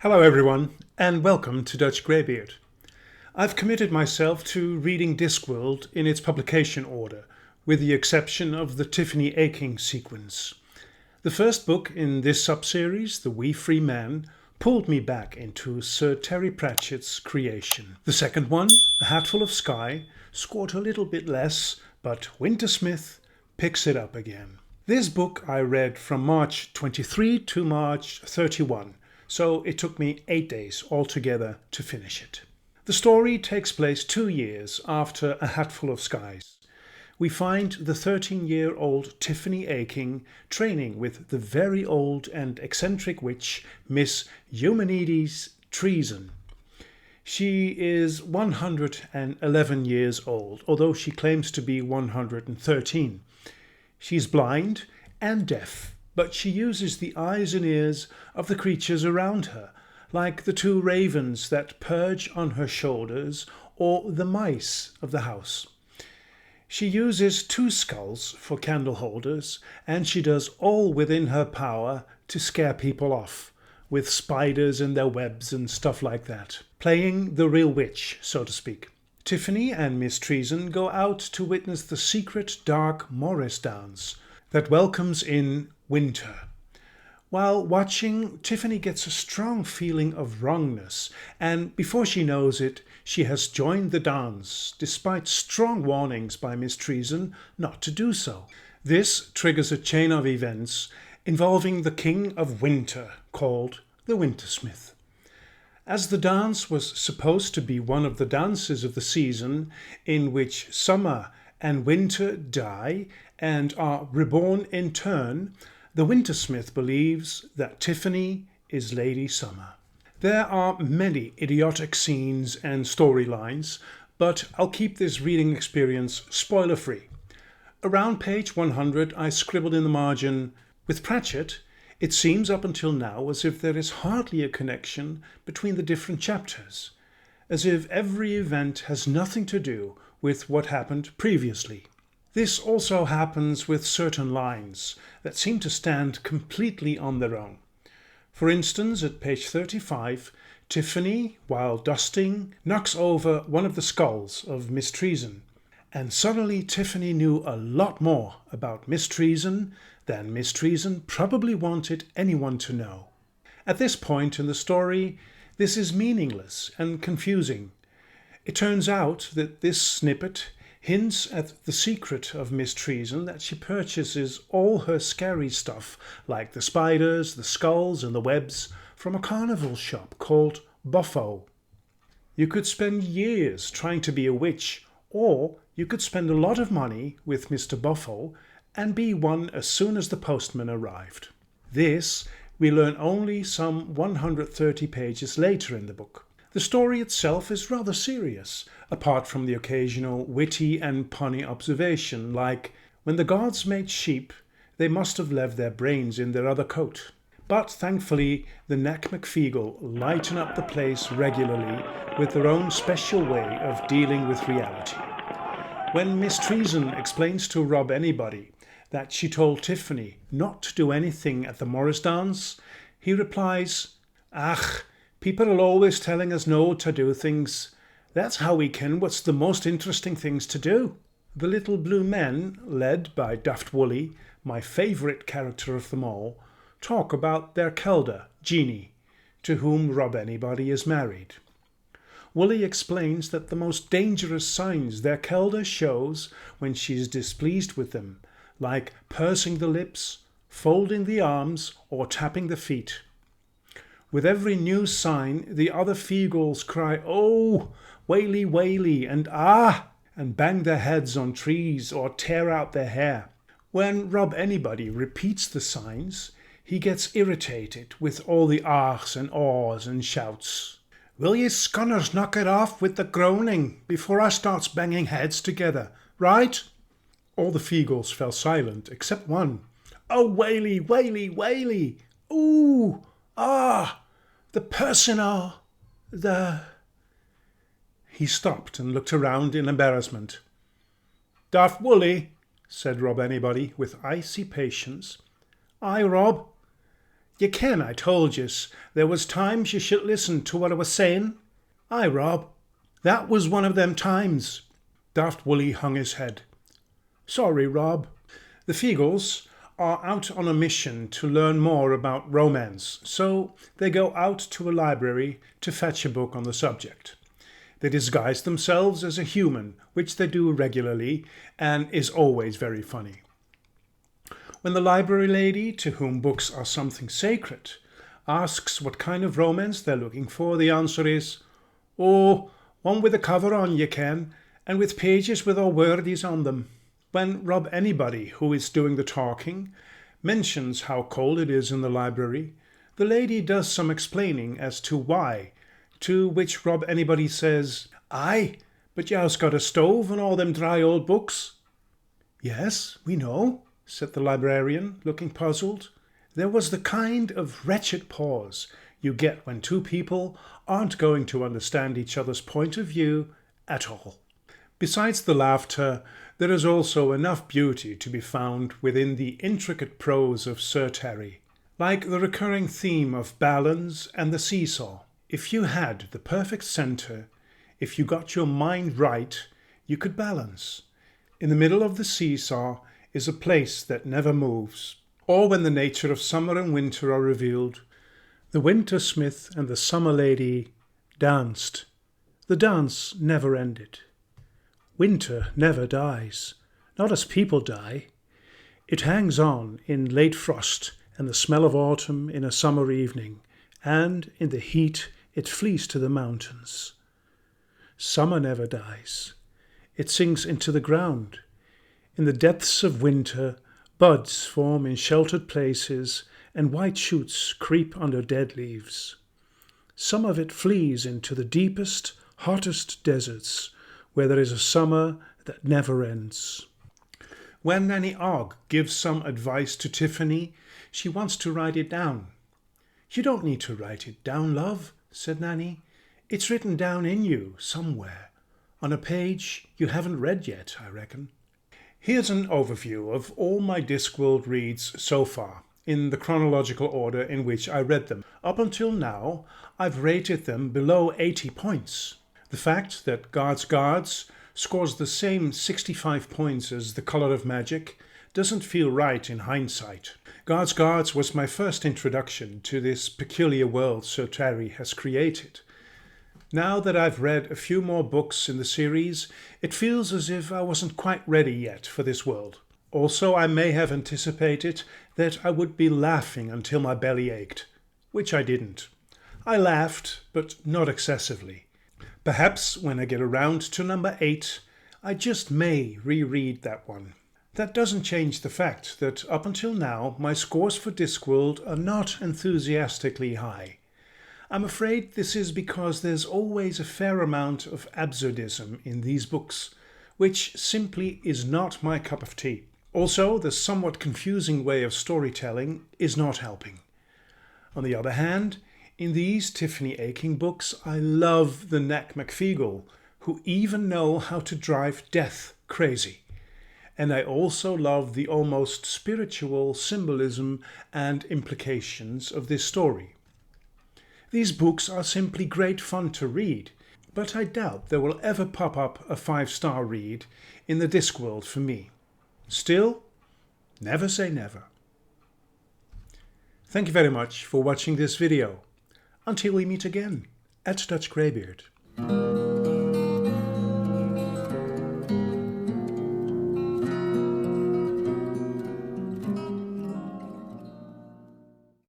Hello everyone, and welcome to Dutch Greybeard. I've committed myself to reading DiscWorld in its publication order, with the exception of the Tiffany Aching sequence. The first book in this sub-series, The Wee Free Man, pulled me back into Sir Terry Pratchett's creation. The second one, A Hatful of Sky, scored a little bit less, but Wintersmith picks it up again. This book I read from March 23 to March 31. So it took me 8 days altogether to finish it. The story takes place 2 years after A Hatful of Skies. We find the 13-year-old Tiffany Aching training with the very old and eccentric witch Miss Eumenides Treason. She is 111 years old, although she claims to be 113. She's blind and deaf, but she uses the eyes and ears of the creatures around her, like the 2 ravens that perch on her shoulders or the mice of the house. She uses 2 skulls for candle holders, and she does all within her power to scare people off, with spiders and their webs and stuff like that. Playing the real witch, so to speak. Tiffany and Miss Treason go out to witness the secret dark Morris dance that welcomes in winter. While watching, Tiffany gets a strong feeling of wrongness, and before she knows it, she has joined the dance, despite strong warnings by Miss Treason not to do so. This triggers a chain of events involving the King of Winter, called the Wintersmith. As the dance was supposed to be one of the dances of the season in which summer and winter die and are reborn in turn, the Wintersmith believes that Tiffany is Lady Summer. There are many idiotic scenes and storylines, but I'll keep this reading experience spoiler-free. Around page 100 I scribbled in the margin, "With Pratchett, it seems up until now as if there is hardly a connection between the different chapters, as if every event has nothing to do with what happened previously." This also happens with certain lines that seem to stand completely on their own. For instance, at page 35, Tiffany, while dusting, knocks over one of the skulls of Miss Treason, and suddenly Tiffany knew a lot more about Miss Treason than Miss Treason probably wanted anyone to know. At this point in the story, this is meaningless and confusing. It turns out that this snippet hints at the secret of Miss Treason, that she purchases all her scary stuff, like the spiders, the skulls and the webs, from a carnival shop called Buffo. You could spend years trying to be a witch, or you could spend a lot of money with Mr. Buffo and be one as soon as the postman arrived. This we learn only some 130 pages later in the book. The story itself is rather serious, apart from the occasional witty and punny observation, like, "When the gods made sheep, they must have left their brains in their other coat." But thankfully, the Knack McFeagle lighten up the place regularly with their own special way of dealing with reality. When Miss Treason explains to Rob Anybody that she told Tiffany not to do anything at the Morris dance, he replies, "Ach, people are always telling us no to do things. That's how we ken what's the most interesting things to do." The little blue men, led by Daft Woolley, my favourite character of them all, talk about their kelder, Jeanie, to whom Rob Anybody is married. Woolley explains that the most dangerous signs their kelder shows when she is displeased with them, like pursing the lips, folding the arms, or tapping the feet. With every new sign, the other Feagles cry, "Oh, waily, waily," and "Ah," and bang their heads on trees or tear out their hair. When Rob Anybody repeats the signs, he gets irritated with all the ahs and ahs and shouts. "Will ye scunners knock it off with the groaning before I starts banging heads together, right?" All the Feagles fell silent except one. "Oh, waily, waily, waily! Ooh, ah! The personal, the—" He stopped and looked around in embarrassment. "Daft Woolley," said Rob Anybody with icy patience. "Aye, Rob." You ken I told yous there was times you should listen to what I was saying. Aye, Rob, that was one of them times. Daft Woolly hung his head. Sorry, Rob. The Feagles are out on a mission to learn more about romance, so they go out to a library to fetch a book on the subject. They disguise themselves as a human, which they do regularly and is always very funny. When the library lady, to whom books are something sacred, asks what kind of romance they're looking for, the answer is, "Oh, one with a cover on, you can, and with pages with all wordies on them." When Rob Anybody, who is doing the talking, mentions how cold it is in the library, the lady does some explaining as to why, to which Rob Anybody says, "Aye, but you's got a stove and all them dry old books." "Yes, we know," said the librarian, looking puzzled. There was the kind of wretched pause you get when two people aren't going to understand each other's point of view at all. Besides the laughter, there is also enough beauty to be found within the intricate prose of Sir Terry, like the recurring theme of balance and the seesaw. If you had the perfect centre, if you got your mind right, you could balance. In the middle of the seesaw is a place that never moves. Or when the nature of summer and winter are revealed, the Wintersmith and the summer lady danced. The dance never ended. Winter never dies, not as people die. It hangs on in late frost and the smell of autumn in a summer evening, and in the heat it flees to the mountains. Summer never dies. It sinks into the ground. In the depths of winter, buds form in sheltered places, and white shoots creep under dead leaves. Some of it flees into the deepest, hottest deserts, where there is a summer that never ends. When Nanny Ogg gives some advice to Tiffany, she wants to write it down. "You don't need to write it down, love," said Nanny. "It's written down in you somewhere, on a page you haven't read yet, I reckon." Here's an overview of all my Discworld reads so far, in the chronological order in which I read them. Up until now, I've rated them below 80 points. The fact that Guards scores the same 65 points as The Colour of Magic doesn't feel right in hindsight. Guards was my first introduction to this peculiar world Sir Terry has created. Now that I've read a few more books in the series, it feels as if I wasn't quite ready yet for this world. Also, I may have anticipated that I would be laughing until my belly ached, which I didn't. I laughed, but not excessively. Perhaps when I get around to number 8, I just may reread that one. That doesn't change the fact that up until now my scores for Discworld are not enthusiastically high. I'm afraid this is because there's always a fair amount of absurdism in these books, which simply is not my cup of tea. Also, the somewhat confusing way of storytelling is not helping. On the other hand, in these Tiffany Aching books, I love the Neck McFeagle, who even know how to drive death crazy. And I also love the almost spiritual symbolism and implications of this story. These books are simply great fun to read, but I doubt there will ever pop up a 5-star read in the Discworld for me. Still, never say never. Thank you very much for watching this video. Until we meet again at Dutch Greybeard.